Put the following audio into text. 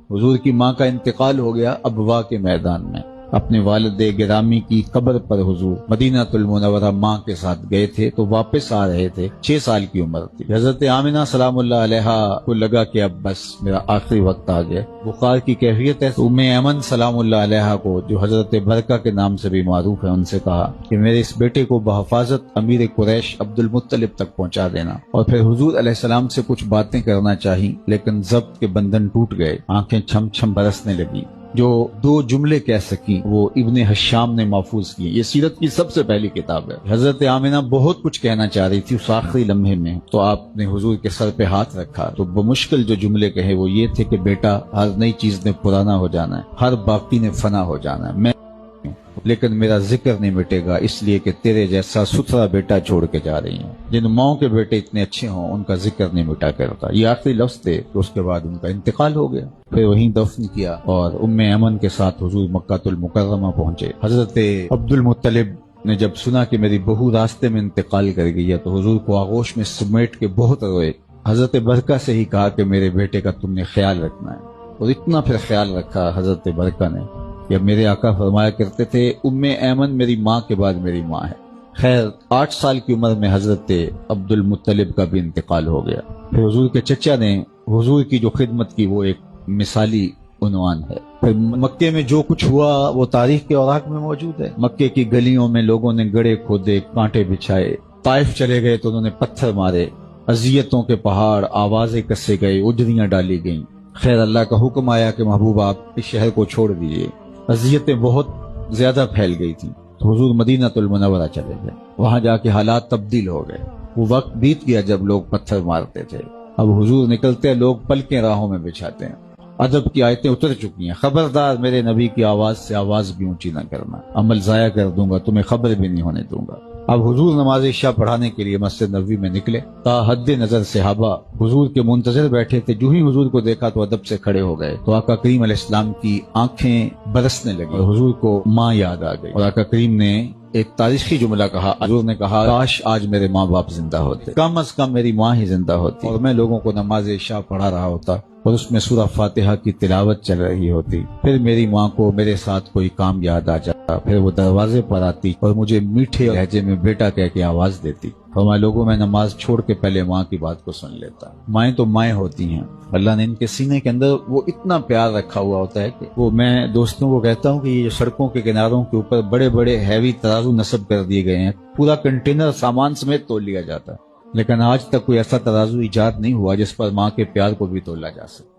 حضور کی ماں کا انتقال ہو گیا ابوا کے میدان میں۔ اپنے والد گرامی کی قبر پر حضور مدینہ المنورہ ماں کے ساتھ گئے تھے تو واپس آ رہے تھے، 6 سال کی عمر تھی۔ حضرت آمنہ سلام اللہ علیہا کو لگا کہ اب بس میرا آخری وقت آ گیا، بخار کی کیفیت ہے۔ ام ایمن سلام اللہ علیہا کو، جو حضرت برکہ کے نام سے بھی معروف ہے، ان سے کہا کہ میرے اس بیٹے کو بحفاظت امیر قریش عبد المطلب تک پہنچا دینا، اور پھر حضور علیہ السلام سے کچھ باتیں کرنا چاہی، لیکن ضبط کے بندھن ٹوٹ گئے، آنکھیں چھم چھم برسنے لگی۔ جو 2 جملے کہہ سکی وہ ابن حشام نے محفوظ کیے۔ یہ سیرت کی سب سے پہلی کتاب ہے۔ حضرت آمنہ بہت کچھ کہنا چاہ رہی تھی اس آخری لمحے میں، تو آپ نے حضور کے سر پہ ہاتھ رکھا، تو بمشکل جو جملے کہے وہ یہ تھے کہ بیٹا، ہر نئی چیز نے پرانا ہو جانا ہے، ہر باقی نے فنا ہو جانا ہے، لیکن میرا ذکر نہیں مٹے گا، اس لیے کہ تیرے جیسا ستھرا بیٹا چھوڑ کے جا رہی ہیں۔ جن ماؤں کے بیٹے اتنے اچھے ہوں ان کا ذکر نہیں مٹا کرتا۔ یہ آخری لفظ تھے، تو اس کے بعد ان کا انتقال ہو گیا۔ پھر وہیں دفن کیا اور ام ایمن کے ساتھ حضور مکہ المکرمہ پہنچے۔ حضرت عبد المطلب نے جب سنا کہ میری بہو راستے میں انتقال کر گئی ہے تو حضور کو آغوش میں سمیٹ کے بہت روئے۔ حضرت برکہ سے ہی کہا کہ میرے بیٹے کا تم نے خیال رکھنا ہے، اور اتنا پھر خیال رکھا حضرت برکہ نے کہ میرے آقا فرمایا کرتے تھے ام ایمن میری ماں کے بعد میری ماں ہے۔ خیر 8 سال کی عمر میں حضرت عبد المطلب کا بھی انتقال ہو گیا۔ پھر حضور کے چچا نے حضور کی جو خدمت کی وہ ایک مثالی عنوان ہے۔ پھر مکے میں جو کچھ ہوا وہ تاریخ کے اوراق میں موجود ہے۔ مکے کی گلیوں میں لوگوں نے گڑھے کھودے، کانٹے بچھائے، طائف چلے گئے تو انہوں نے پتھر مارے، اذیتوں کے پہاڑ، آوازیں کسے گئے، اجڑیاں ڈالی گئیں۔ خیر اللہ کا حکم آیا کہ محبوب آپ اس شہر کو چھوڑ دیجیے۔ اذیتیں بہت زیادہ پھیل گئی تھیں، تو حضور مدینہ المنورہ چلے گئے۔ وہاں جا کے حالات تبدیل ہو گئے۔ وہ وقت بیت گیا جب لوگ پتھر مارتے تھے، اب حضور نکلتے لوگ پلکیں راہوں میں بچھاتے ہیں۔ ادب کی آیتیں اتر چکی ہیں، خبردار میرے نبی کی آواز سے آواز بھی اونچی نہ کرنا، عمل ضائع کر دوں گا، تمہیں خبر بھی نہیں ہونے دوں گا۔ اب حضور نماز عشاء پڑھانے کے لیے مسجد نبوی میں نکلے، تا حد نظر صحابہ حضور کے منتظر بیٹھے تھے۔ جو ہی حضور کو دیکھا تو ادب سے کھڑے ہو گئے، تو آقا کریم علیہ السلام کی آنکھیں برسنے لگی اور حضور کو ماں یاد آ گئی، اور آقا کریم نے ایک تاریخی جملہ کہا۔ حضور نے کہا کاش آج میرے ماں باپ زندہ ہوتے، کم از کم میری ماں ہی زندہ ہوتی، اور میں لوگوں کو نماز عشاء پڑھا رہا ہوتا اور اس میں سورہ فاتحہ کی تلاوت چل رہی ہوتی، پھر میری ماں کو میرے ساتھ کوئی کام یاد آ جاتا، پھر وہ دروازے پر آتی اور مجھے میٹھے لہجے میں بیٹا کہہ کے آواز دیتی، اور میں لوگوں میں نماز چھوڑ کے پہلے ماں کی بات کو سن لیتا۔ مائیں تو مائیں ہوتی ہیں، اللہ نے ان کے سینے کے اندر وہ اتنا پیار رکھا ہوا ہوتا ہے کہ وہ، میں دوستوں کو کہتا ہوں کہ یہ سڑکوں کے کناروں کے اوپر بڑے بڑے ہیوی ترازو نصب کر دیے گئے ہیں، پورا کنٹینر سامان سمیت تول لیا جاتا ہے، لیکن آج تک کوئی ایسا ترازو ایجاد نہیں ہوا جس پر ماں کے پیار کو بھی تولا جا سکے۔